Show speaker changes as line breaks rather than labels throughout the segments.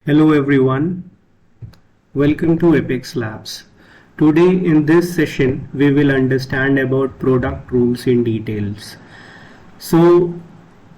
Hello everyone, welcome to Apex Labs. Today in this session we will understand about product rules in details. So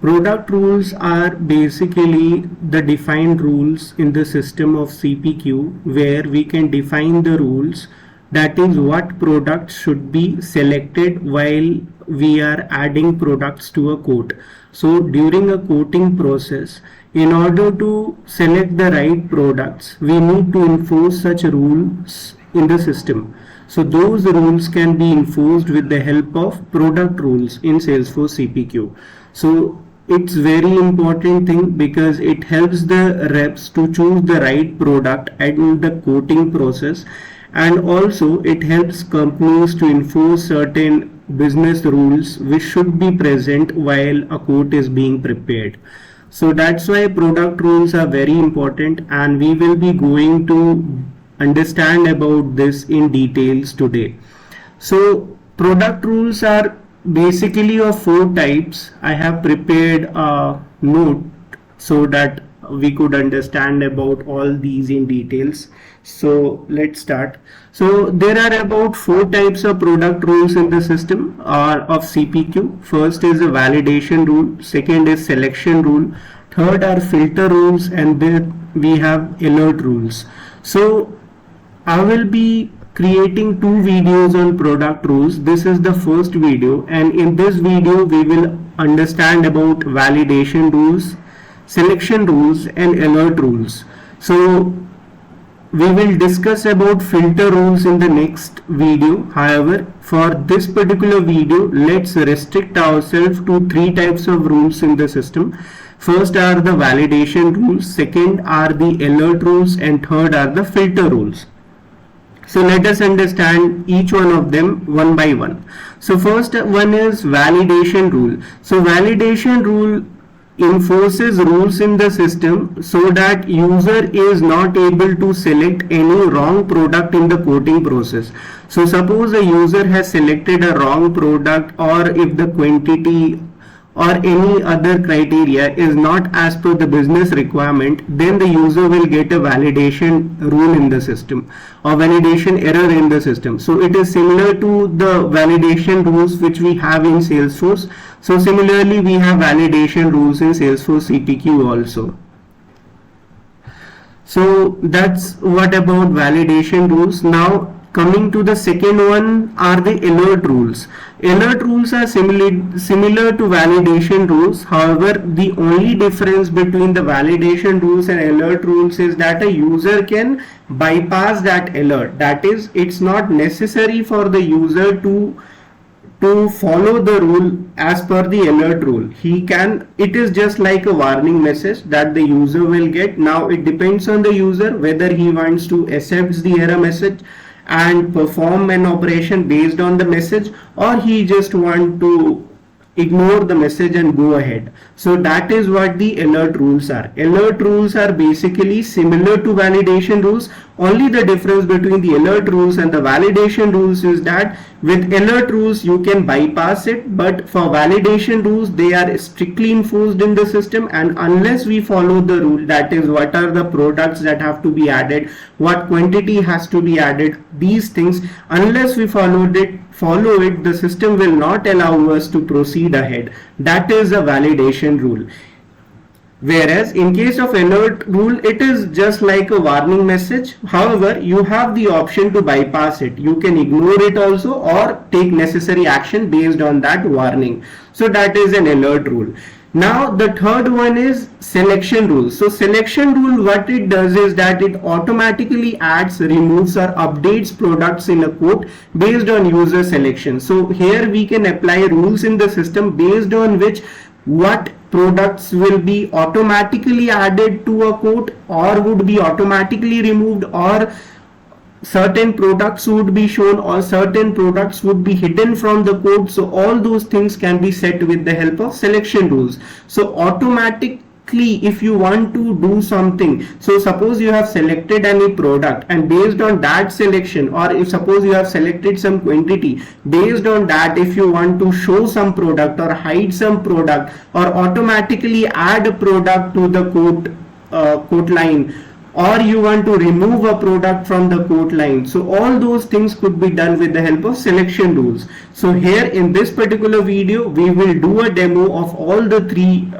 product rules are basically the defined rules in the system of CPQ where we can define the rules, that is what products should be selected while we are adding products to a quote. So during a quoting process, in order to select the right products, we need to enforce such rules in the system. So those rules can be enforced with the help of product rules in Salesforce CPQ. So it's very important thing because it helps the reps to choose the right product in the quoting process, and also it helps companies to enforce certain business rules which should be present while a quote is being prepared. So that's why product rules are very important, and we will be going to understand about this in details today. So product rules are basically of four types. I have prepared a note so that we could understand about all these in details. So let's start. So there are about four types of product rules in the system of CPQ. First is a validation rule, second is selection rule, third are filter rules, and then we have alert rules. So I will be creating two videos on product rules. This is the first video, and in this video we will understand about validation rules, selection rules, and alert rules. So we will discuss about filter rules in the next video. However, for this particular video, let's restrict ourselves to three types of rules in the system. First are the validation rules, second are the alert rules, and third are the filter rules. So let us understand each one of them one by one. So first one is validation rule. So validation rule enforces rules in the system so that user is not able to select any wrong product in the quoting process. So suppose a user has selected a wrong product, or if the quantity or any other criteria is not as per the business requirement, then the user will get a validation rule in the system or validation error in the system. So it is similar to the validation rules which we have in Salesforce. So similarly we have validation rules in Salesforce CPQ also. So that's what about validation rules. Now coming to the second one are the alert rules. Alert rules are similar to validation rules. However, the only difference between the validation rules and alert rules is that a user can bypass that alert. That is, it's not necessary for the user to follow the rule as per the alert rule. It is just like a warning message that the user will get. Now it depends on the user whether he wants to accept the error message and perform an operation based on the message, or he just want to ignore the message and go ahead. So that is what the alert rules are. Alert rules are basically similar to validation rules. Only the difference between the alert rules and the validation rules is that with alert rules you can bypass it, but for validation rules they are strictly enforced in the system, and unless we follow the rule, that is what are the products that have to be added, what quantity has to be added, these things, unless we follow it, the system will not allow us to proceed ahead. That is a validation rule. Whereas in case of alert rule, it is just like a warning message. However, you have the option to bypass it. You can ignore it also or take necessary action based on that warning. So that is an alert rule. Now the third one is selection rule. So selection rule, what it does is that it automatically adds, removes, or updates products in a quote based on user selection. So here we can apply rules in the system based on which what products will be automatically added to a quote or would be automatically removed, or certain products would be shown or certain products would be hidden from the quote. So all those things can be set with the help of selection rules. So automatically, if you want to do something, so suppose you have selected any product, and based on that selection, or if suppose you have selected some quantity, based on that, if you want to show some product or hide some product or automatically add a product to the quote line, or you want to remove a product from the quote line. So all those things could be done with the help of selection rules. So here in this particular video, we will do a demo of all the three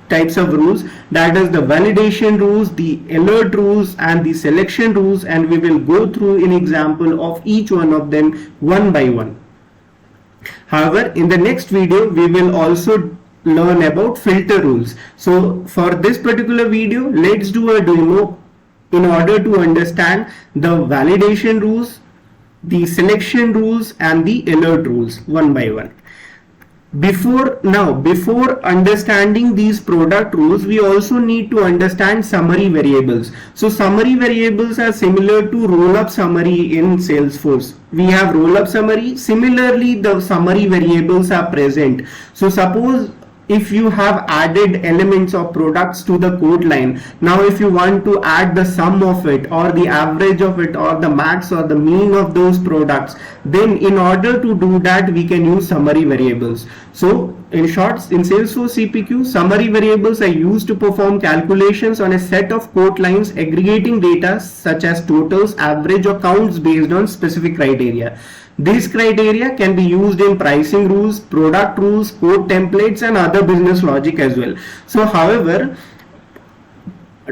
types of rules, that is the validation rules, the alert rules and the selection rules, and we will go through an example of each one of them one by one. However, in the next video we will also learn about filter rules. So for this particular video, let's do a demo in order to understand the validation rules, the selection rules and the alert rules one by one. Before understanding these product rules, we also need to understand summary variables. So summary variables are similar to roll-up summary in Salesforce. We have roll-up summary. Similarly, the summary variables are present. So suppose if you have added elements of products to the quote line, now if you want to add the sum of it or the average of it or the max or the mean of those products, then in order to do that we can use summary variables. So in short, in Salesforce CPQ, summary variables are used to perform calculations on a set of quote lines aggregating data such as totals, average or counts based on specific criteria. These criteria can be used in pricing rules, product rules, quote templates and other business logic as well. So however,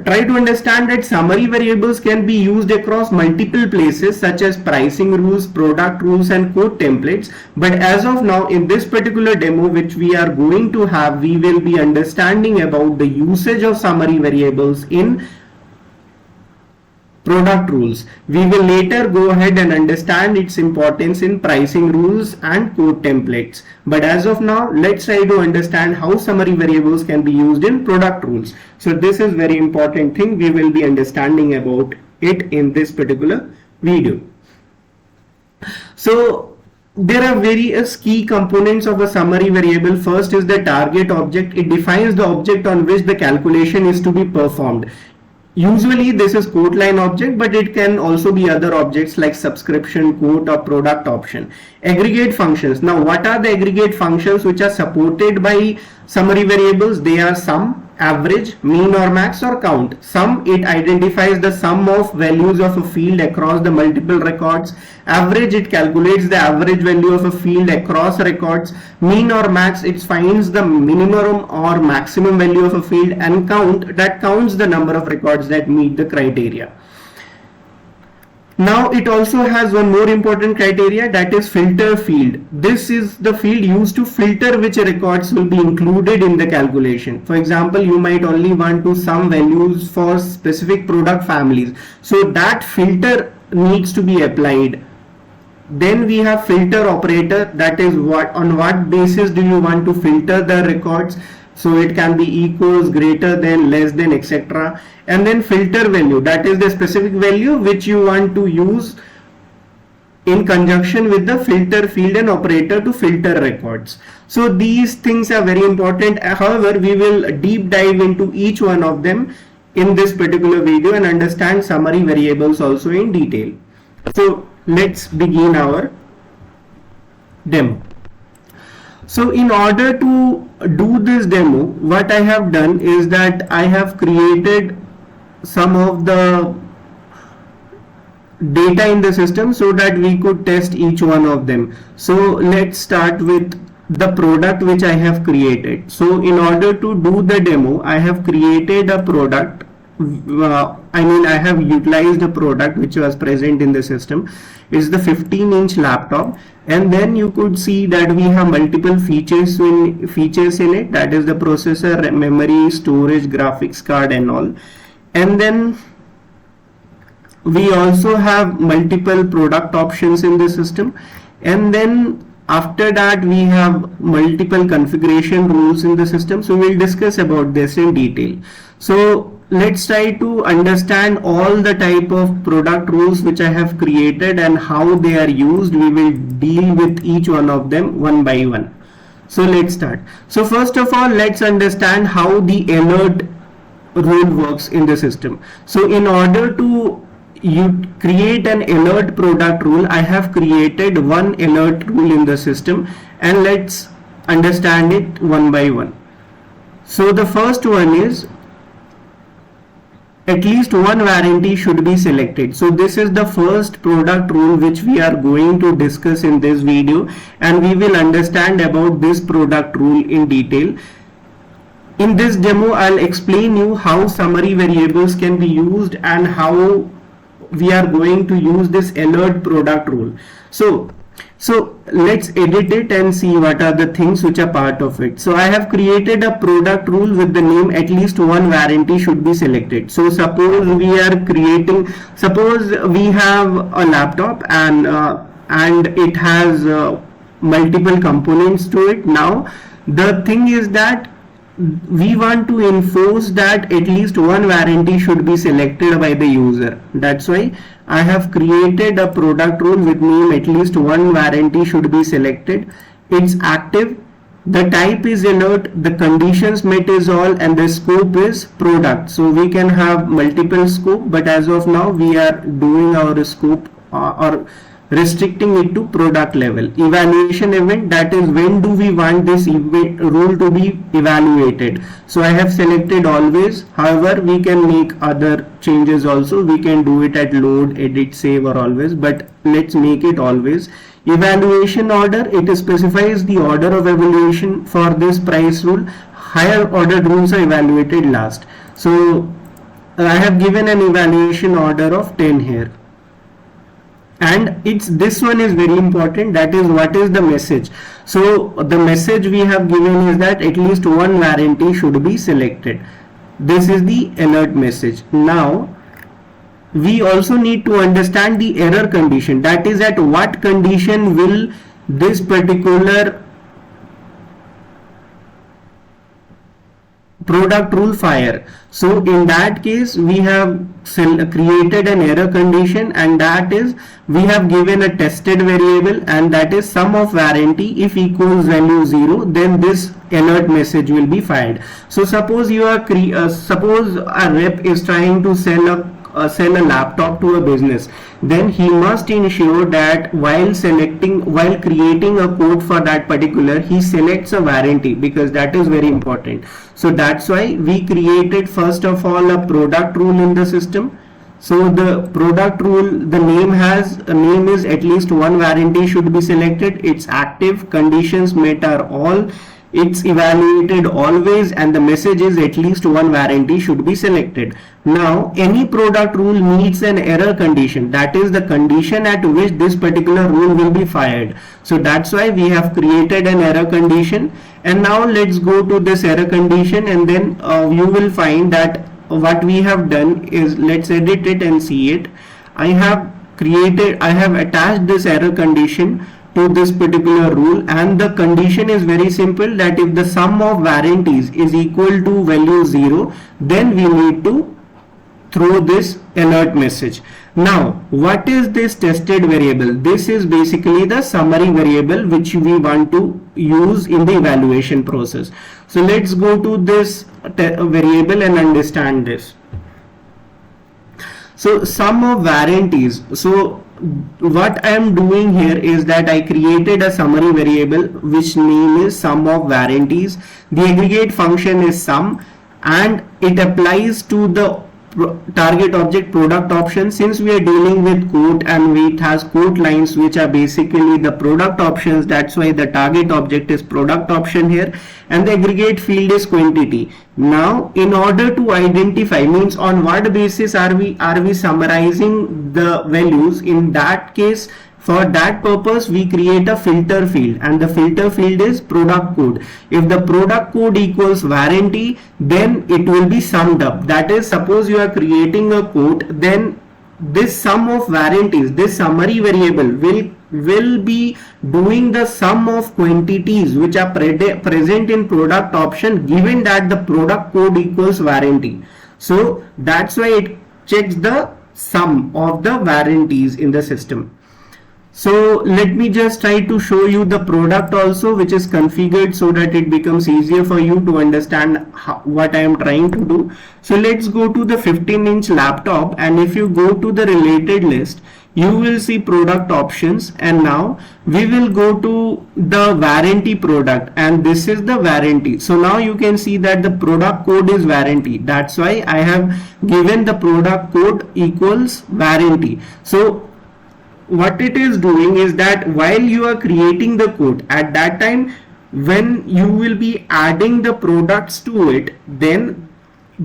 try to understand that summary variables can be used across multiple places such as pricing rules, product rules and quote templates. But as of now, in this particular demo which we are going to have, we will be understanding about the usage of summary variables in product rules. We will later go ahead and understand its importance in pricing rules and quote templates. But as of now, let's try to understand how summary variables can be used in product rules. So this is very important thing. We will be understanding about it in this particular video. So there are various key components of a summary variable. First is the target object. It defines the object on which the calculation is to be performed. Usually this is quote line object, but it can also be other objects like subscription, quote or product option. Aggregate functions. Now what are the aggregate functions which are supported by summary variables? They are sum, average, mean or max or count. Sum, it identifies the sum of values of a field across the multiple records. Average, it calculates the average value of a field across records. Mean or max, it finds the minimum or maximum value of a field. And count, that counts the number of records that meet the criteria. Now it also has one more important criteria, that is filter field. This is the field used to filter which records will be included in the calculation. For example, you might only want to sum values for specific product families. So that filter needs to be applied. Then we have filter operator, that is on what basis do you want to filter the records. So it can be equals, greater than, less than, etc. And then filter value, that is the specific value which you want to use in conjunction with the filter field and operator to filter records. So these things are very important. However, we will deep dive into each one of them in this particular video and understand summary variables also in detail. So let's begin our demo. So in order to do this demo, what I have done is that I have created some of the data in the system so that we could test each one of them. So let's start with the product which I have created. So in order to do the demo, I have created a product. I have utilized a product which was present in the system. It's the 15-inch laptop, and then you could see that we have multiple features in it, that is the processor, memory, storage, graphics card and all. And then we also have multiple product options in the system, and then after that we have multiple configuration rules in the system. So we'll discuss about this in detail. So let's try to understand all the type of product rules which I have created and how they are used. We will deal with each one of them one by one. So let's start. So first of all, let's understand how the alert rule works in the system. So in order to create an alert product rule, I have created one alert rule in the system, and let's understand it one by one. So the first one is at least one warranty should be selected. So this is the first product rule which we are going to discuss in this video, and we will understand about this product rule in detail. In this demo, I'll explain you how summary variables can be used and how we are going to use this alert product rule. So let's edit it and see what are the things which are part of it. So I have created a product rule with the name at least one warranty should be selected. So suppose we have a laptop and it has multiple components to it. Now the thing is that we want to enforce that at least one warranty should be selected by the user. That's why I have created a product rule with name at least one warranty should be selected. It's active, the type is alert, the conditions met is all, and the scope is product. So we can have multiple scope, but as of now we are doing our scope or restricting it to product level. Evaluation event, that is when do we want this rule to be evaluated. So I have selected always. However, we can make other changes also. We can do it at load, edit, save, or always, but let's make it always. Evaluation order, it specifies the order of evaluation for this price rule. Higher ordered rules are evaluated last. So I have given an evaluation order of 10 here. And this one is very important, that is what is the message. So the message we have given is that at least one warranty should be selected. This is the alert message. Now we also need to understand the error condition, that is at what condition will this particular product rule fire. So in that case we have created an error condition, and that is we have given a tested variable, and that is sum of warranty. If equals value 0, then this alert message will be fired. So suppose you are suppose a rep is trying to sell a laptop to a business, then he must ensure that while creating a quote for that particular, he selects a warranty, because that is very important. So that's why we created first of all a product rule in the system. So the product rule, the name is at least one warranty should be selected. It's active, conditions met are all, it's evaluated always, and the message is at least one warranty should be selected. Now any product rule needs an error condition, that is the condition at which this particular rule will be fired. So that's why we have created an error condition. And now let's go to this error condition, and then you will find that what we have done is, let's edit it and see it. I have attached this error condition to this particular rule, and the condition is very simple, that if the sum of warranties is equal to value 0, then we need to throw this alert message. Now what is this tested variable? This is basically the summary variable which we want to use in the evaluation process. So let's go to this variable and understand this. So sum of warranties. So what I am doing here is that I created a summary variable which name is sum of warranties. The aggregate function is sum, and it applies to the target object product option. Since we are dealing with quote and it has quote lines which are basically the product options, that's why the target object is product option here, and the aggregate field is quantity. Now in order to identify, means on what basis are we summarizing the values, in that case for that purpose we create a filter field, and the filter field is product code. If the product code equals warranty, then it will be summed up. That is, suppose you are creating a quote, then this sum of warranties, this summary variable will be doing the sum of quantities which are present in product option, given that the product code equals warranty. So that's why it checks the sum of the warranties in the system. So let me just try to show you the product also, which is configured so that it becomes easier for you to understand what I am trying to do. So let's go to the 15-inch laptop, and if you go to the related list, you will see product options, and now we will go to the warranty product, and this is the warranty. So now you can see that the product code is warranty. That's why I have given the product code equals warranty. So what it is doing is that while you are creating the code, at that time when you will be adding the products to it, then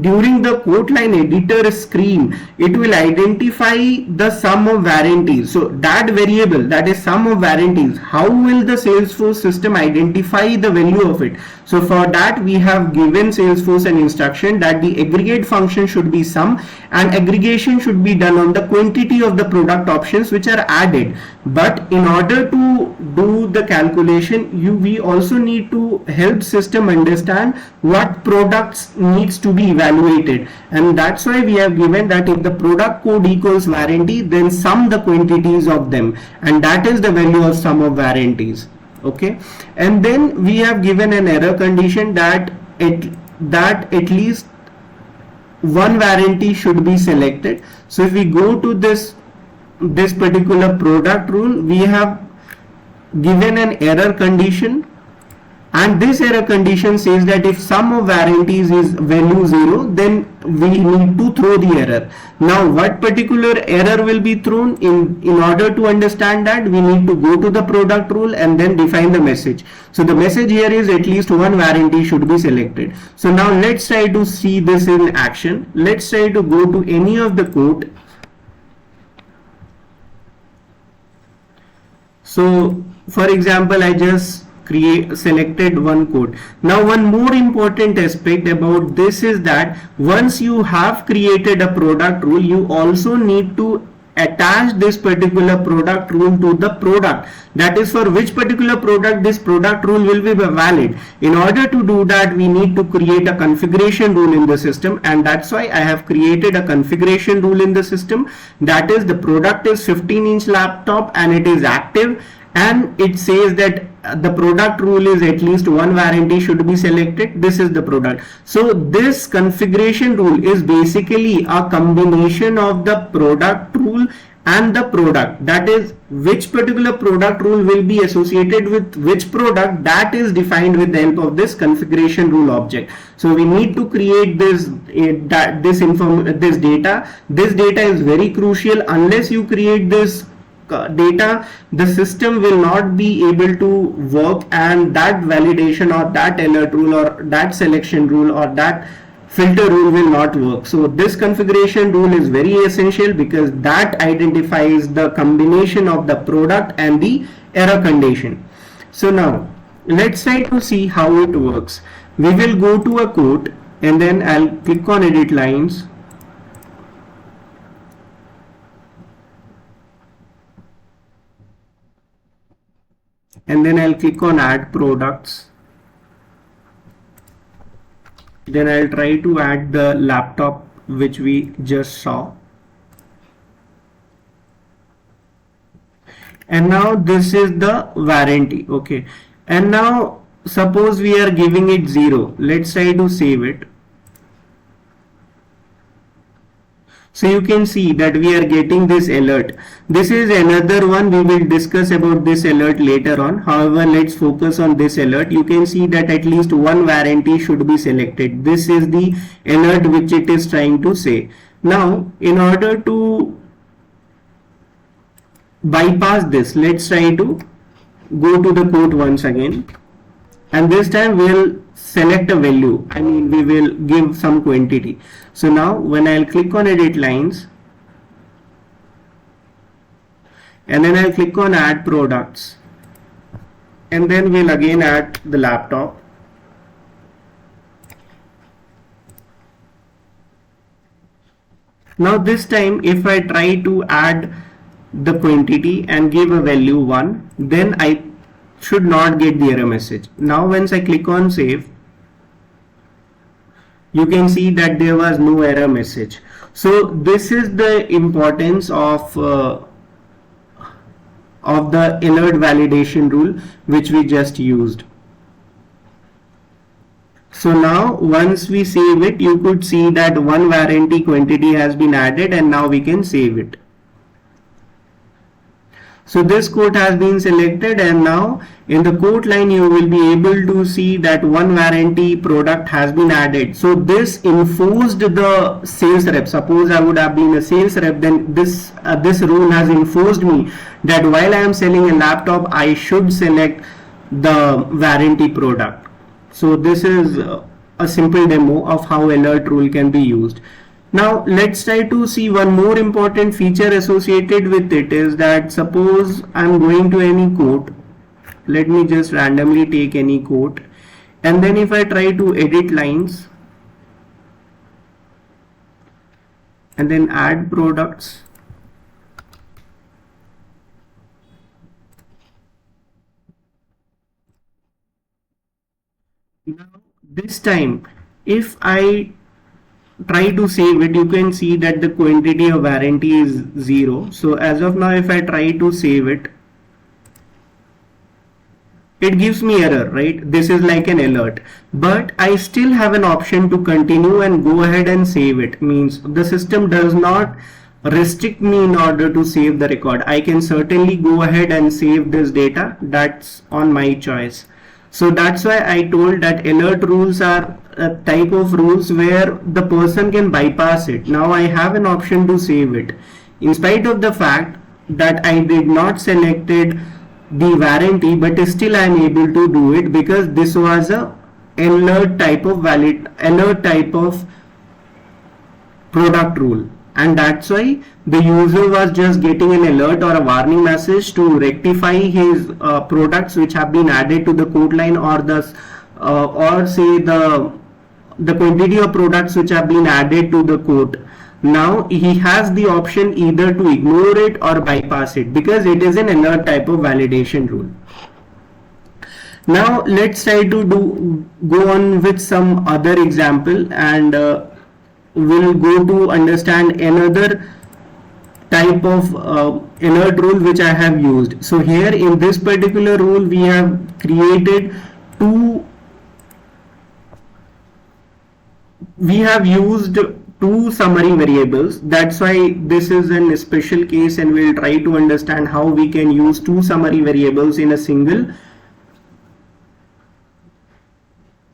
during the code line editor screen it will identify the sum of warranties. So that variable, that is sum of warranties, how will the Salesforce system identify the value of it? So for that we have given Salesforce an instruction that the aggregate function should be sum, and aggregation should be done on the quantity of the product options which are added. But in order to do the calculation, we also need to help system understand what products needs to be evaluated, and that's why we have given that if the product code equals warranty, then sum the quantities of them, and that is the value of sum of warranties. Okay, and then we have given an error condition that at least one warranty should be selected. So if we go to this particular product rule, we have given an error condition, and this error condition says that if sum of warranties is value 0, then we need to throw the error. Now what particular error will be thrown? In order to understand that, we need to go to the product rule and then define the message. So the message here is at least one warranty should be selected. So now let's try to see this in action. Let's try to go to any of the code. So for example, I just selected one code. Now one more important aspect about this is that once you have created a product rule, you also need to attach this particular product rule to the product, that is for which particular product this product rule will be valid. In order to do that, we need to create a configuration rule in the system, and that's why I have created a configuration rule in the system. That is, the product is 15-inch laptop and it is active, and it says that the product rule is at least one warranty should be selected. This is the product. So this configuration rule is basically a combination of the product rule and the product, that is which particular product rule will be associated with which product, that is defined with the help of this configuration rule object. So we need to create this data. This data is very crucial. Unless you create this data, the system will not be able to work, and that validation or that alert rule or that selection rule or that filter rule will not work. So this configuration rule is very essential because that identifies the combination of the product and the error condition. So now let's try to see how it works. We will go to a code and then I'll click on edit lines. And then I'll click on add products. Then I'll try to add the laptop which we just saw. And now this is the warranty. Okay. And now suppose we are giving it 0. Let's try to save it. So you can see that we are getting this alert. This is another one, we will discuss about this alert later on. However, let's focus on this alert. You can see that at least one warranty should be selected. This is the alert which it is trying to say. Now, in order to bypass this, let's try to go to the code once again. And this time we'll select a value. I mean, we will give some quantity. So now when I'll click on edit lines and then I'll click on add products, and then we'll again add the laptop. Now this time if I try to add the quantity and give a value 1, then I should not get the error message. Now once I click on save, you can see that there was no error message. So this is the importance of the alert validation rule which we just used. So now once we save it, you could see that one warranty quantity has been added, and now we can save it. So this quote has been selected, and now in the quote line you will be able to see that one warranty product has been added. So this enforced the sales rep. Suppose I would have been a sales rep, then this rule has enforced me that while I am selling a laptop, I should select the warranty product. So this is a simple demo of how alert rule can be used. Now let's try to see one more important feature associated with it, is that suppose I'm going to any quote. Let me just randomly take any quote, and then if I try to edit lines and then add products, now this time if I try to save it, you can see that the quantity of warranty is 0. So as of now, if I try to save it, it gives me error, right? This is like an alert, but I still have an option to continue and go ahead and save it. Means the system does not restrict me in order to save the record. I can certainly go ahead and save this data. That's on my choice. So that's why I told that alert rules are a type of rules where the person can bypass it. Now I have an option to save it, in spite of the fact that I did not selected the warranty, but still I am able to do it because this was a alert type of product rule, and that's why the user was just getting an alert or a warning message to rectify his products which have been added to the quote line, or say the quantity of products which have been added to the quote. Now he has the option either to ignore it or bypass it because it is an alert type of validation rule. Now let's try to go on with some other example, and we'll go to understand another type of alert rule which I have used. So here in this particular rule we have created we have used two summary variables. That's why this is a special case, and we'll try to understand how we can use two summary variables in a single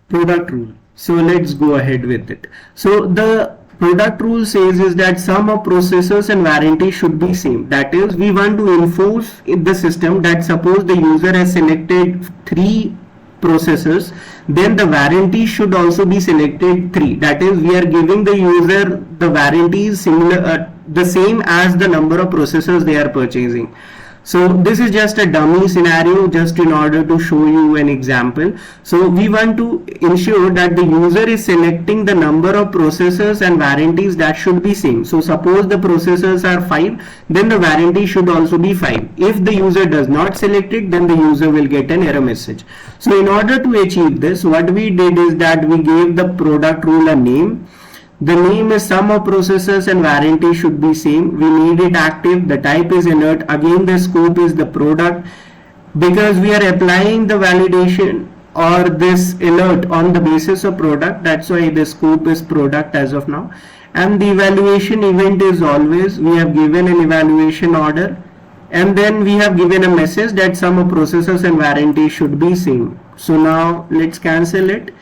product rule. So let's go ahead with it. So the product rule says is that sum of processors and warranty should be same. That is, we want to enforce in the system that suppose the user has selected 3 processors, then the warranty should also be selected 3. That is, we are giving the user the warranty is similar, the same as the number of processors they are purchasing. So this is just a dummy scenario just in order to show you an example. So we want to ensure that the user is selecting the number of processors and warranties that should be same. So suppose the processors are 5, then the warranty should also be 5. If the user does not select it, then the user will get an error message. So in order to achieve this, what we did is that we gave the product rule a name. The name is sum of processors and warranty should be same. We need it active. The type is alert. Again, the scope is the product, because we are applying the validation or this alert on the basis of product. That's why the scope is product as of now. And the evaluation event is always, we have given an evaluation order, and then we have given a message that sum of processors and warranty should be same. So now let's cancel it.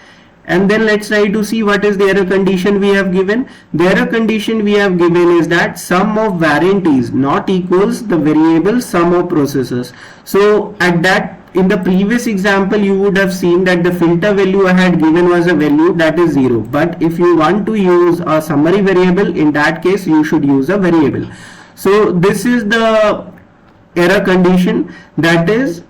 And then let's try to see what is the error condition we have given. The error condition we have given is that sum of warranties not equals the variable sum of processors. So at that, in the previous example, you would have seen that the filter value I had given was a value that is 0. But if you want to use a summary variable, in that case you should use a variable. So this is the error condition, that is,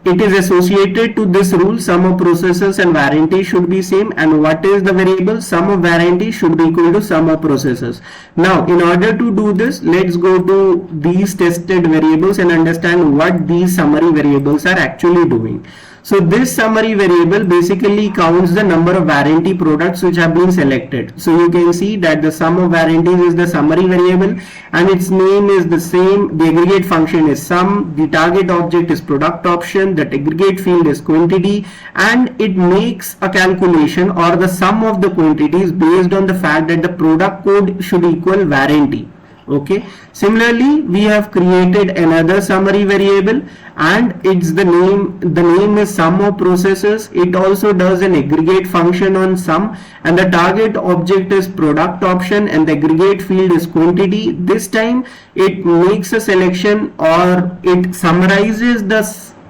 it is associated to this rule, sum of processors and warranty should be same. And what is the variable? Sum of warranty should be equal to sum of processors. Now in order to do this, let's go to these tested variables and understand what these summary variables are actually doing. So this summary variable basically counts the number of warranty products which have been selected. So you can see that the sum of warranties is the summary variable, and its name is the same. The aggregate function is sum, the target object is product option, that aggregate field is quantity, and it makes a calculation or the sum of the quantities based on the fact that the product code should equal warranty. Okay, similarly we have created another summary variable, and it's the name is sum of processes. It also does an aggregate function on sum, and the target object is product option, and the aggregate field is quantity. This time it makes a selection, or it summarizes the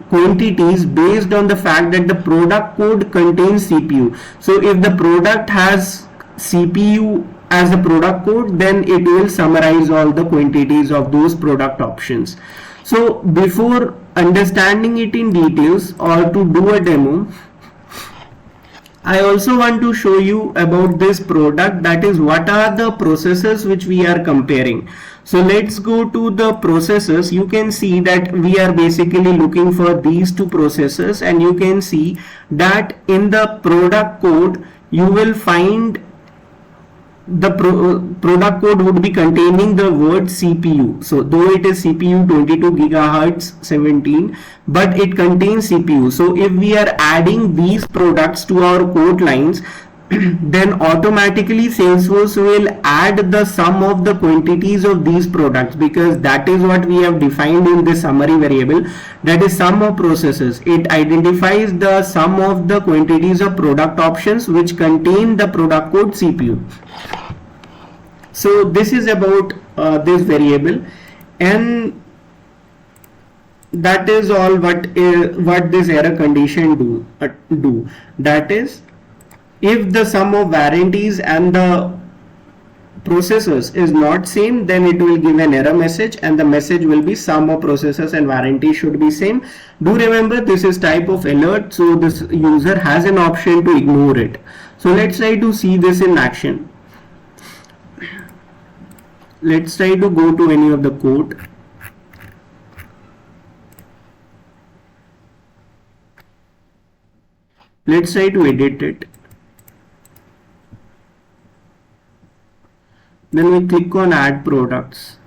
quantities based on the fact that the product code contains CPU. So if the product has CPU as a product code, then it will summarize all the quantities of those product options. So before understanding it in details or to do a demo, I also want to show you about this product, that is what are the processes which we are comparing. So let's go to the processes. You can see that we are basically looking for these two processes, and you can see that in the product code you will find the product code would be containing the word CPU. So though it is CPU 22 gigahertz 17, but it contains CPU. So if we are adding these products to our code lines, then automatically Salesforce will add the sum of the quantities of these products, because that is what we have defined in this summary variable, that is sum of processes. It identifies the sum of the quantities of product options which contain the product code CPU. So this is about this variable, and that is all what this error condition do. That is, if the sum of warranties and the processors is not same, then it will give an error message, and the message will be sum of processors and warranty should be same. Do remember, this is type of alert, so this user has an option to ignore it. So let's try to see this in action. Let's try to go to any of the code. Let's try to edit it. Then we click on add products,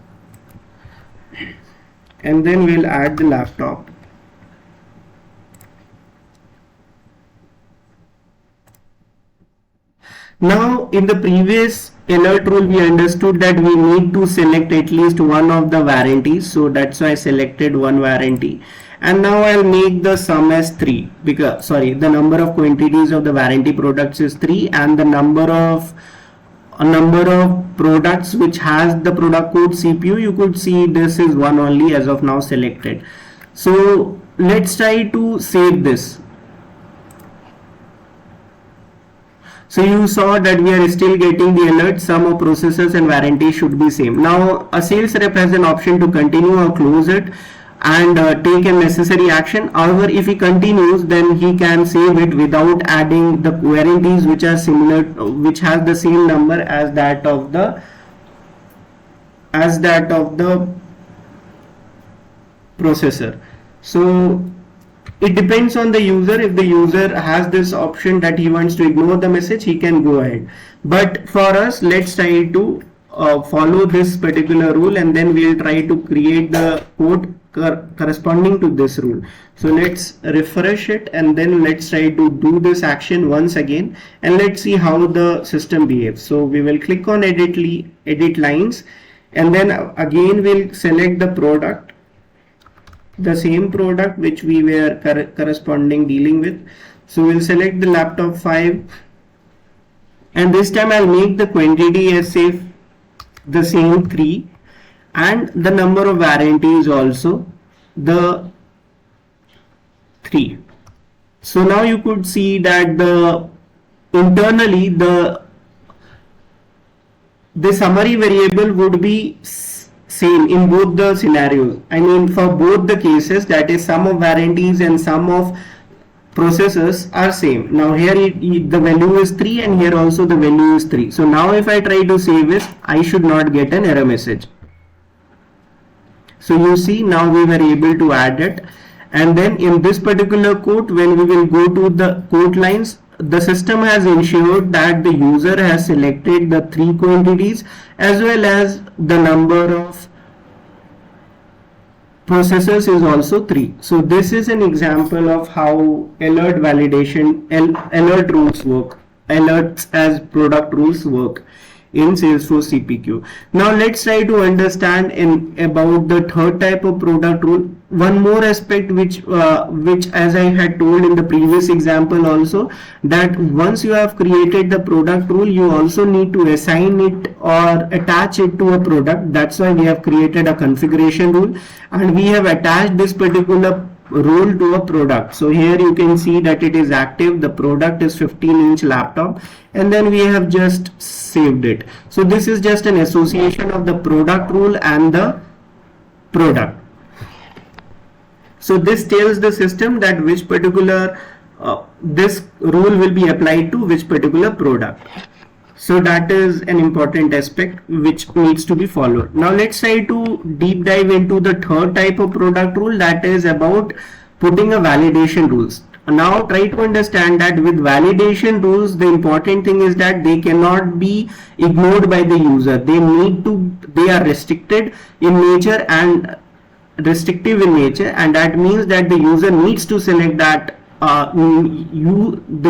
and then we'll add the laptop. Now in the previous alert rule we understood that we need to select at least one of the warranties, so that's why I selected one warranty. And now I'll make the sum as 3, because the number of quantities of the warranty products is 3, and the number of products which has the product code CPU, you could see this is one only as of now selected. So let's try to save this. So you saw that we are still getting the alert, sum of processes and warranty should be same. Now a sales rep has an option to continue or close it and take a necessary action. However, if he continues, then he can save it without adding the warranties which are similar, which has the same number as that of the processor. So it depends on the user. If the user has this option that he wants to ignore the message, he can go ahead. But for us, let's try to follow this particular rule, and then we'll try to create the code corresponding to this rule. So let's refresh it, and then let's try to do this action once again, and let's see how the system behaves. So we will click on edit lines, and then again we'll select the product, the same product which we were corresponding dealing with. So we'll select the laptop 5, and this time I'll make the quantity as say the same 3, and the number of warranties also the 3. So now you could see that internally the summary variable would be same in both the scenarios. I mean, for both the cases, that is sum of warranties and sum of processors are same. Now here the value is 3, and here also the value is 3. So now if I try to save this, I should not get an error message. So you see, now we were able to add it. And then in this particular code, when we will go to the code lines, the system has ensured that the user has selected the 3 quantities as well as the number of processors is also 3. So this is an example of how alert validation, alert rules work, alerts as product rules work. in Salesforce CPQ. Now let's try to understand about the third type of product rule. One more aspect which as I had told in the previous example also, that once you have created the product rule, you also need to assign it or attach it to a product. That's why we have created a configuration rule, and we have attached this particular rule to a product. So here you can see that it is active, the product is 15-inch laptop, and then we have just saved it. So this is just an association of the product rule and the product. So this tells the system that which particular this rule will be applied to which particular product. So that is an important aspect which needs to be followed. Now let's try to deep dive into the third type of product rule, that is about putting a validation rules. Now try to understand that with validation rules, the important thing is that they cannot be ignored by the user. They are restricted in nature and restrictive in nature, and that means that the user needs to select that the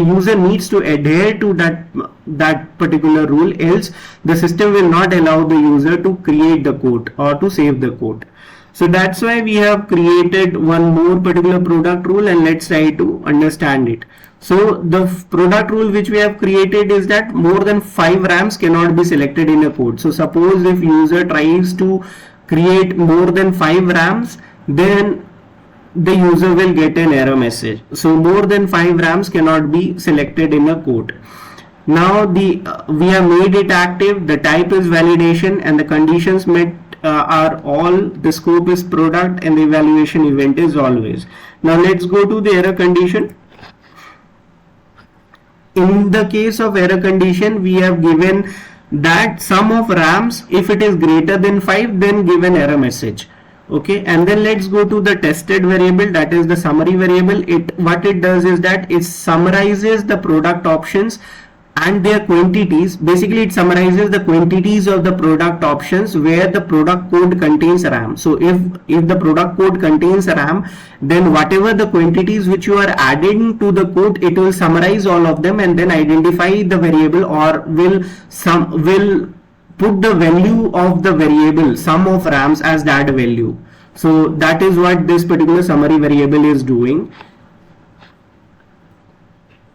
user needs to adhere to that particular rule, else the system will not allow the user to create the code or to save the code. So that's why we have created one more particular product rule, and let's try to understand it. So the product rule which we have created is that more than 5 RAMs cannot be selected in a code. So suppose if user tries to create more than 5 RAMs, then the user will get an error message. So more than 5 RAMs cannot be selected in a code. Now we have made it active, the type is validation, and the conditions met are all, the scope is product, and the evaluation event is always. Now let's go to the error condition. In the case of error condition, we have given that sum of RAMs, if it is greater than 5, then give an error message. Okay, and then let's go to the tested variable, that is the summary variable. What it does is that it summarizes the product options and their quantities. Basically it summarizes the quantities of the product options where the product code contains RAM. So if the product code contains RAM, then whatever the quantities which you are adding to the code, it will summarize all of them and then identify the variable, or will put the value of the variable sum of RAMs as that value. So that is what this particular summary variable is doing.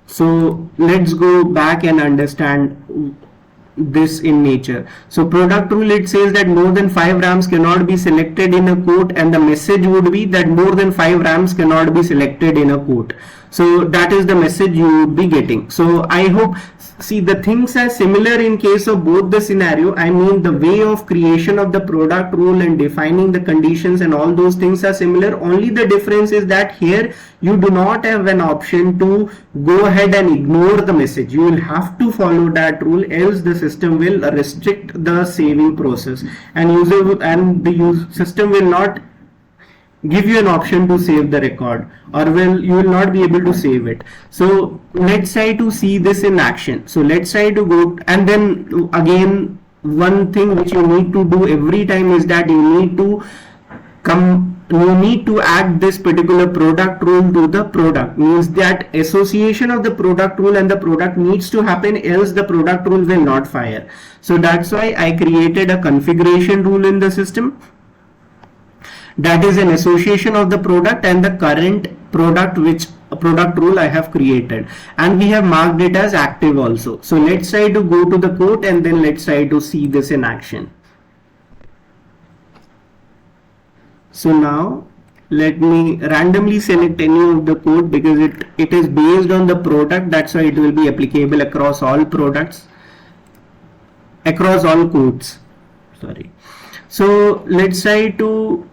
So let's go back and understand this in nature. So product rule, it says that more than 5 RAMs cannot be selected in a quote, and the message would be that more than 5 RAMs cannot be selected in a quote. So that is the message you would be getting. So I hope, see, the things are similar in case of both the scenario. I mean, the way of creation of the product rule and defining the conditions and all those things are similar. Only the difference is that here you do not have an option to go ahead and ignore the message. You will have to follow that rule, else the system will restrict the saving process, and the system will not give you an option to save the record, or you will not be able to save it. So let's try to see this in action. So let's try to go, and then again, one thing which you need to do every time is that you need to add this particular product rule to the product. Means that association of the product rule and the product needs to happen, else the product rule will not fire. So that's why I created a configuration rule in the system. That is an association of the product and the current product, which product rule I have created, and we have marked it as active also. So let's try to go to the code, and then let's try to see this in action. So now let me randomly select any of the code, because it is based on the product. That's why it will be applicable across all products, across all codes. Sorry. So let's try to,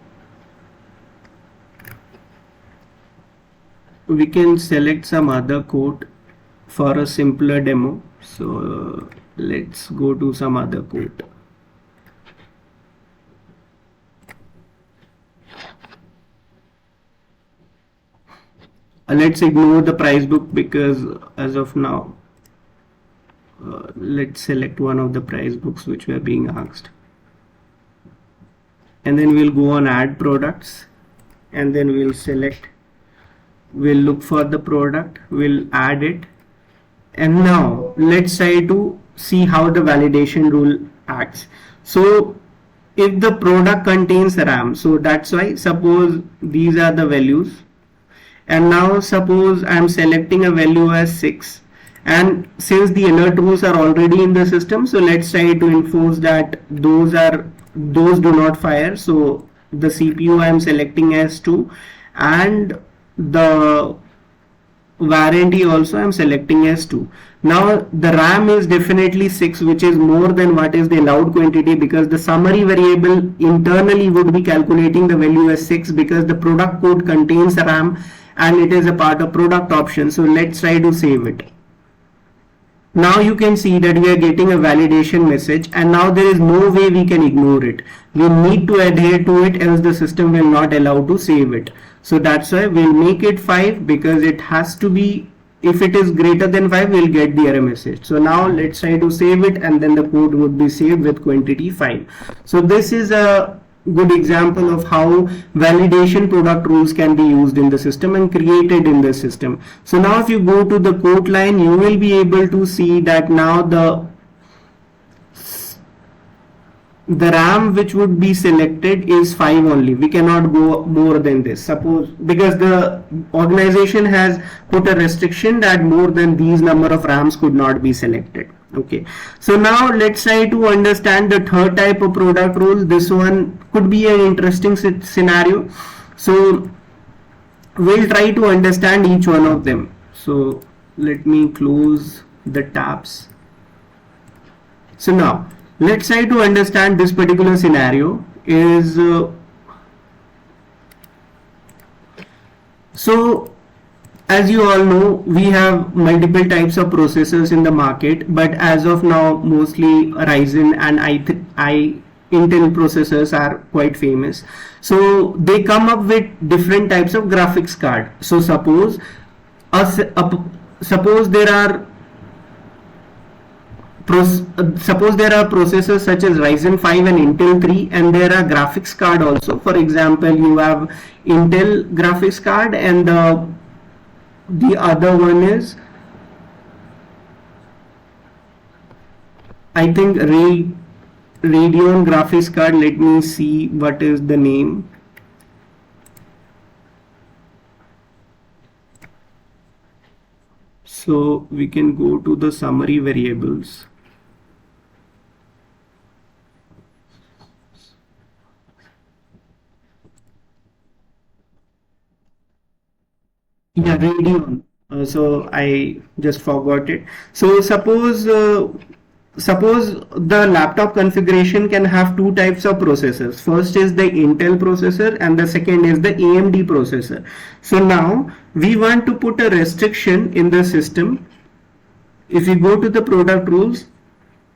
we can select some other code for a simpler demo. So let's go to some other code. Let's ignore the price book, because as of now, let's select one of the price books which were being asked, and then we'll go on add products, and then we'll select, we'll look for the product, we'll add it, and now let's try to see how the validation rule acts. So if the product contains RAM, so that's why suppose these are the values, and now suppose I'm selecting a value as 6, and since the alert rules are already in the system, so let's try to enforce that those do not fire. So the CPU I'm selecting as 2, and the warranty also I'm selecting as 2. Now the RAM is definitely 6, which is more than what is the allowed quantity, because the summary variable internally would be calculating the value as 6, because the product code contains RAM and it is a part of product option. So let's try to save it. Now you can see that we are getting a validation message, and now there is no way we can ignore it. We need to adhere to it, else the system will not allow to save it. So that's why we'll make it 5, because it has to be, if it is greater than 5, we'll get the error message. So now let's try to save it, and then the code would be saved with quantity 5. So this is a good example of how validation product rules can be used in the system and created in the system. So now if you go to the code line, you will be able to see that now the RAM which would be selected is 5 only. We cannot go more than this, suppose, because the organization has put a restriction that more than these number of RAMs could not be selected. Okay, so now let's try to understand the third type of product rule. This one could be an interesting scenario, so we'll try to understand each one of them. So let me close the tabs. So now let's try to understand this particular scenario is so as you all know, we have multiple types of processors in the market, but as of now mostly Ryzen and Intel processors are quite famous. So they come up with different types of graphics card. So suppose there are processors such as Ryzen 5 and Intel 3, and there are graphics card also. For example, you have Intel graphics card, and the other one is, I think, Radeon graphics card. Let me see what is the name. So we can go to the summary variables. Yeah, Radeon. So I just forgot it. So suppose the laptop configuration can have two types of processors. First is the Intel processor, and the second is the AMD processor. So now we want to put a restriction in the system. If you go to the product rules,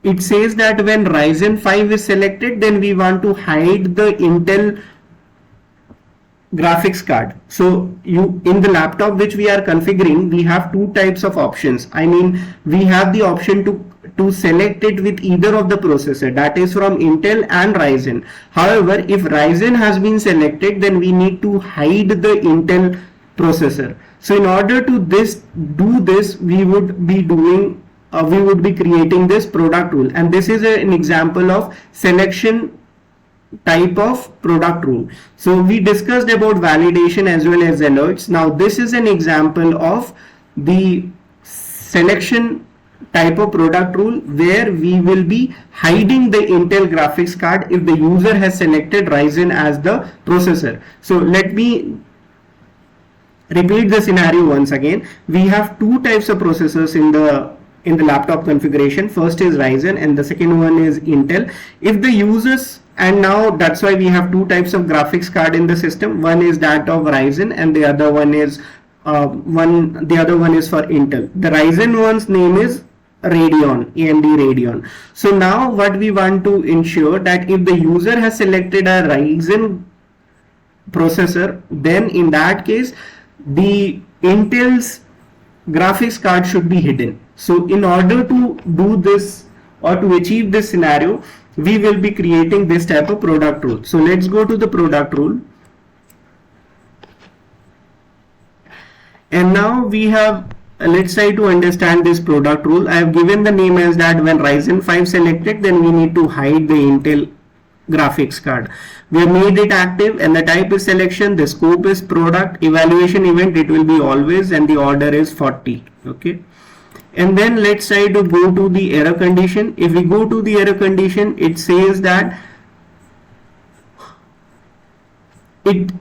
it says that when Ryzen 5 is selected, then we want to hide the Intel graphics card. So in the laptop which we are configuring, we have two types of options. I mean, we have the option to select it with either of the processor, that is from Intel and Ryzen. However, if Ryzen has been selected, then we need to hide the Intel processor. So in order to do this, we would be creating this product rule, and this is an example of selection type of product rule. So we discussed about validation as well as alerts. Now this is an example of the selection type of product rule, where we will be hiding the Intel graphics card if the user has selected Ryzen as the processor. So let me repeat the scenario once again. We have two types of processors in the laptop configuration. First is Ryzen and the second one is Intel. If the users, and now that's why we have two types of graphics card in the system. One is that of Ryzen, and the other one is for Intel. The Ryzen one's name is Radeon, AMD Radeon. So now what we want to ensure that if the user has selected a Ryzen processor, then in that case the Intel's graphics card should be hidden. So in order to do this or to achieve this scenario, we will be creating this type of product rule. So let's go to the product rule, and now we have let's try to understand this product rule. I have given the name as that when Ryzen 5 selected, then we need to hide the Intel graphics card. We have made it active and the type is selection, the scope is product, evaluation event, it will be always, and the order is 40. Okay. And then let's try to go to the error condition. If we go to the error condition, it says that it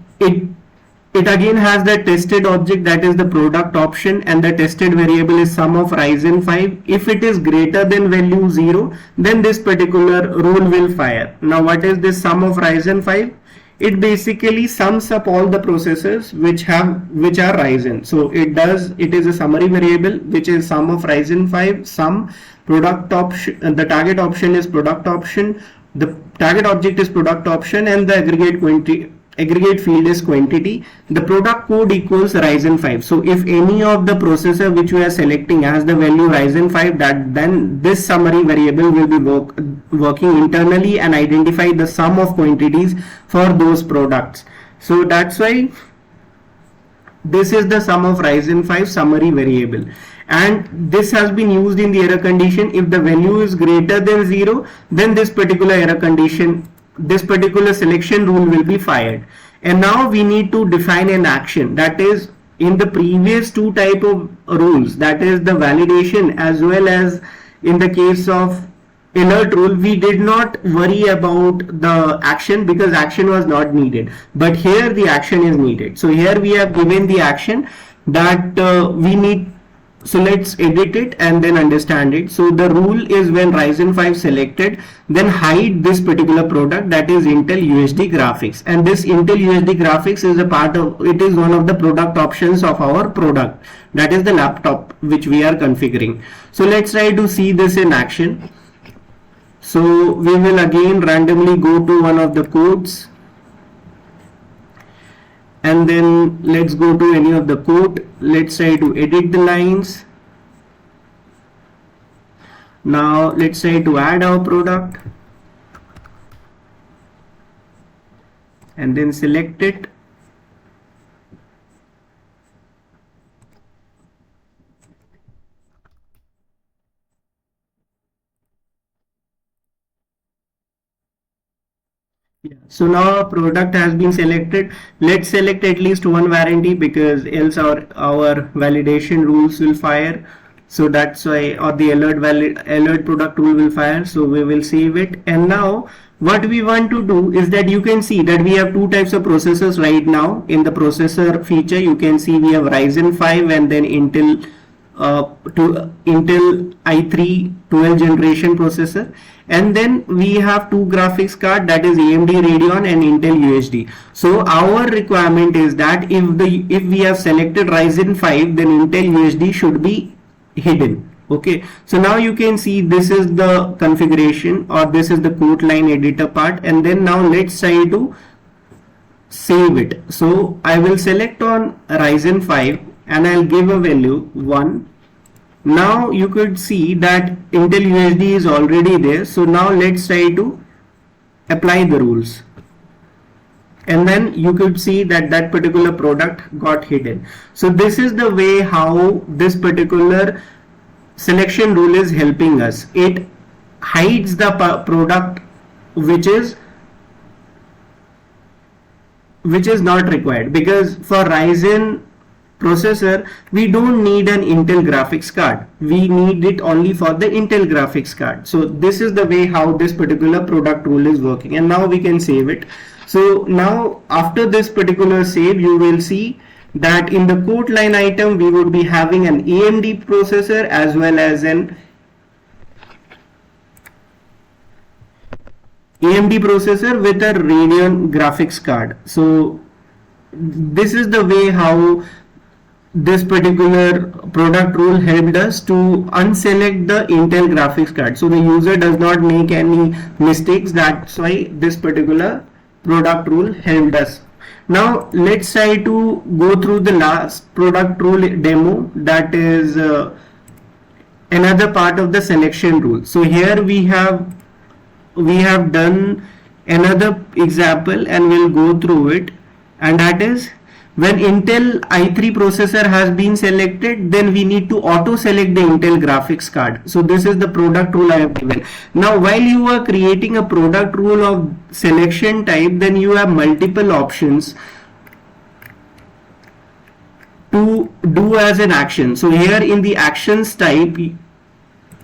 again has the tested object, that is the product option, and the tested variable is sum of Ryzen 5. If it is greater than value 0, then this particular rule will fire. Now what is this sum of Ryzen 5? It basically sums up all the processors which are Ryzen. So it is a summary variable which is sum of Ryzen 5, sum, product option, the target option is product option, the target object is product option, and the aggregate field is quantity. The product code equals Ryzen 5. So if any of the processor which we are selecting has the value Ryzen 5, then this summary variable will be working internally and identify the sum of quantities for those products. So that's why this is the sum of Ryzen 5 summary variable, and this has been used in the error condition. If the value is greater than 0, then this particular error condition, this particular selection rule will be fired. And now we need to define an action, that is in the previous two type of rules, that is the validation as well as in the case of alert rule, we did not worry about the action because action was not needed, but here the action is needed. So here we have given the action that we need. So let's edit it and then understand it. So the rule is when Ryzen 5 selected, then hide this particular product, that is Intel UHD graphics, and this Intel UHD graphics is a part of, it is one of the product options of our product, that is the laptop which we are configuring. So let's try to see this in action. So we will again randomly go to one of the codes and then let's go to any of the code. Let's try to edit the lines. Now let's try to add our product and then select it. Yeah. So now our product has been selected. Let's select at least one warranty because else our validation rules will fire. So that's why, or the alert product rule will fire. So we will save it. And now what we want to do is that you can see that we have two types of processors right now. In the processor feature, you can see we have Ryzen 5 and then Intel i3 12 generation processor, and then we have two graphics card, that is AMD Radeon and Intel UHD. So our requirement is that if we have selected Ryzen 5, then Intel UHD should be hidden. Okay, so now you can see this is the configuration, or this is the code line editor part, and then now let's try to save it. So I will select on Ryzen 5 and I'll give a value 1. Now you could see that Intel UHD is already there. So now let's try to apply the rules, and then you could see that that particular product got hidden. So this is the way how this particular selection rule is helping us. It hides the product which is not required, because for Ryzen processor we don't need an Intel graphics card, we need it only for the Intel graphics card. So this is the way how this particular product rule is working, and now we can save it. So now after this particular save, you will see that in the code line item we would be having an AMD processor as well as an AMD processor with a Radeon graphics card. So this is the way how this particular product rule helped us to unselect the Intel graphics card, so the user does not make any mistakes. That's why this particular product rule helped us. Now let's try to go through the last product rule demo, that is another part of the selection rule. So here we have done another example and we'll go through it, and that is When Intel i3 processor has been selected, then we need to auto select the Intel graphics card. So this is the product rule I have given. Now while you are creating a product rule of selection type, then you have multiple options to do as an action. So here in the actions type,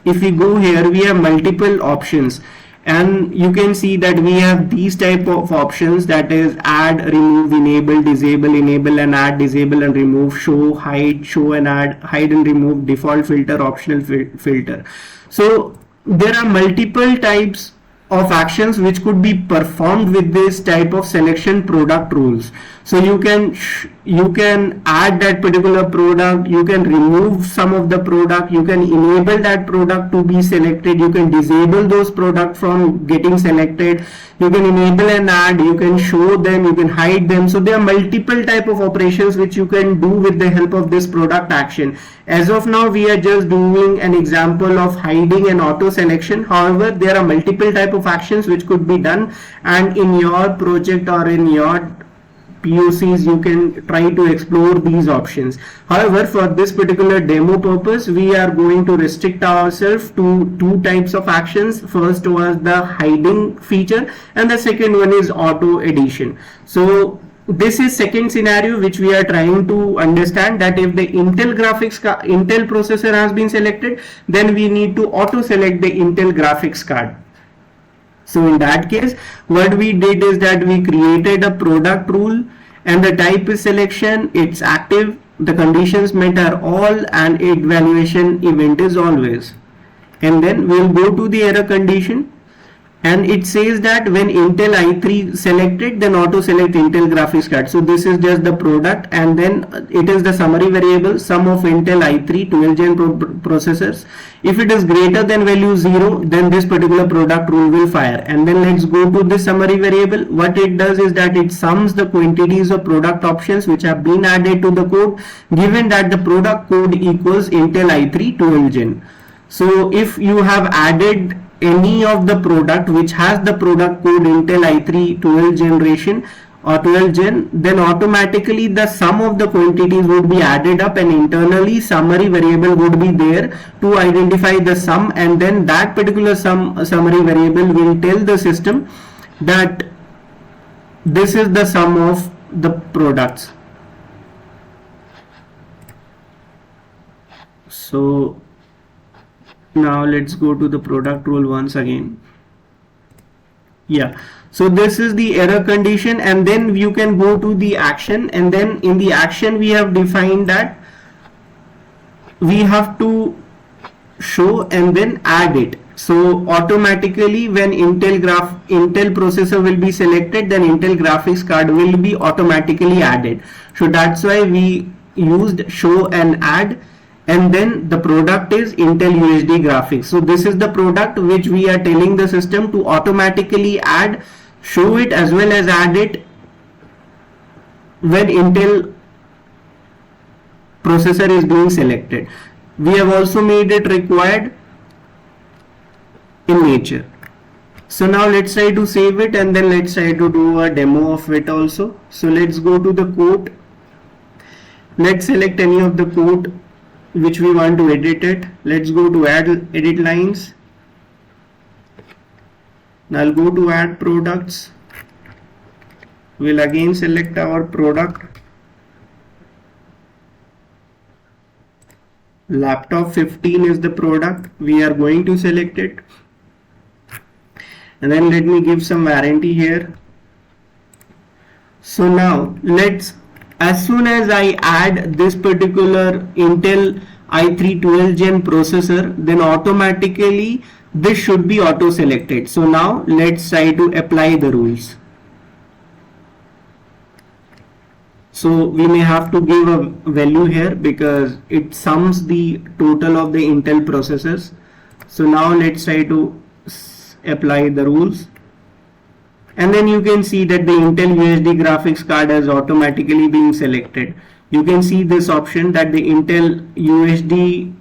if we go here, we have multiple options, and you can see that we have these type of options, that is add, remove, enable, disable, enable and add, disable and remove, show, hide, show and add, hide and remove, default filter, optional filter. So there are multiple types of actions which could be performed with this type of selection product rules. So you can add that particular product, you can remove some of the product, you can enable that product to be selected, you can disable those products from getting selected, you can enable and add, you can show them, you can hide them. So there are multiple type of operations which you can do with the help of this product action. As of now, we are just doing an example of hiding and auto selection. However, there are multiple type of actions which could be done, and in your project or in your POCs you can try to explore these options. However, for this particular demo purpose, we are going to restrict ourselves to two types of actions. First was the hiding feature and the second one is auto addition. So this is second scenario which we are trying to understand, that if the Intel processor has been selected, then we need to auto select the Intel graphics card. So in that case, what we did is that we created a product rule, and the type is selection, it's active, the conditions met are all, and evaluation event is always. And then we'll go to the error condition, and it says that when Intel i3 selected, then auto select Intel graphics card. So this is just the product, and then it is the summary variable, sum of Intel i3 12 gen processors. If it is greater than value 0, then this particular product rule will fire. And then let's go to the summary variable. What it does is that it sums the quantities of product options which have been added to the code, given that the product code equals Intel i3 12 gen. So if you have added any of the product which has the product code Intel i3 12 generation or 12 gen, then automatically the sum of the quantities would be added up, and internally summary variable would be there to identify the sum, and then that particular summary variable will tell the system that this is the sum of the products. So now let's go to the product rule once again. Yeah, so this is the error condition, and then you can go to the action, and then in the action we have defined that we have to show and then add it. So automatically when Intel processor will be selected, then Intel graphics card will be automatically added. So that's why we used show and add, and then the product is Intel UHD graphics. So this is the product which we are telling the system to automatically add, show it as well as add it when Intel processor is being selected. We have also made it required in nature. So now let's try to save it, and then let's try to do a demo of it also. So let's go to the code. Let's select any of the code which we want to edit it. Let's go to edit lines. Now I'll go to add products. We'll again select our product. Laptop 15 is the product. We are going to select it. And then let me give some warranty here. So now as soon as I add this particular Intel i3 12 gen processor, then automatically this should be auto selected. So now let's try to apply the rules. So we may have to give a value here because it sums the total of the Intel processors. So now let's try to apply the rules. And then you can see that the Intel UHD graphics card has automatically been selected. You can see this option that the Intel UHD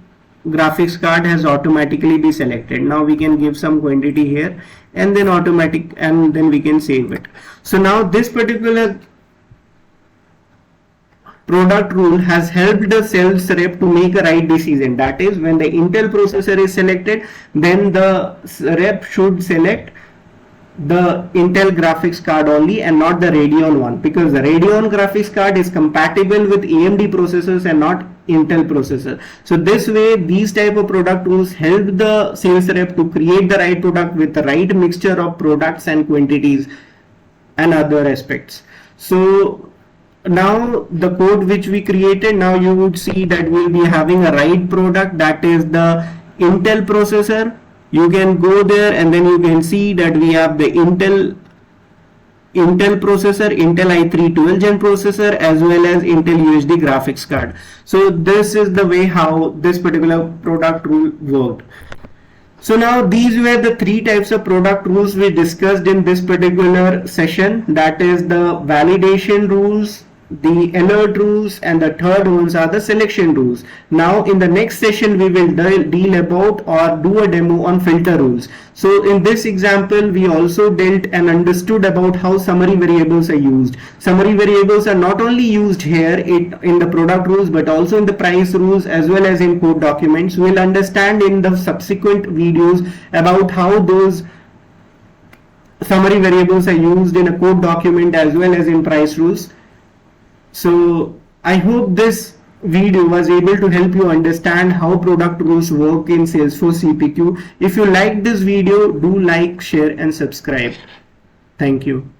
graphics card has automatically been selected. Now we can give some quantity here, and then and then we can save it. So now this particular product rule has helped the sales rep to make a right decision. That is, when the Intel processor is selected, then the rep should select the Intel graphics card only and not the Radeon one, because the Radeon graphics card is compatible with AMD processors and not Intel processor. So this way, these type of product rules help the sales rep to create the right product with the right mixture of products and quantities and other aspects. So now the code which we created, now you would see that we'll be having a right product, that is the Intel processor. You can go there and then you can see that we have the Intel processor, Intel i3 12 gen processor, as well as Intel UHD graphics card. So this is the way how this particular product rule worked. So now these were the three types of product rules we discussed in this particular session, that is the validation rules, the alert rules, and the third rules are the selection rules. Now in the next session we will deal about or do a demo on filter rules. So in this example we also dealt and understood about how summary variables are used. Summary variables are not only used here in the product rules but also in the price rules as well as in code documents. We will understand in the subsequent videos about how those summary variables are used in a code document as well as in price rules. So I hope this video was able to help you understand how product rules work in Salesforce CPQ. If you like this video, do like, share and subscribe. Thank you.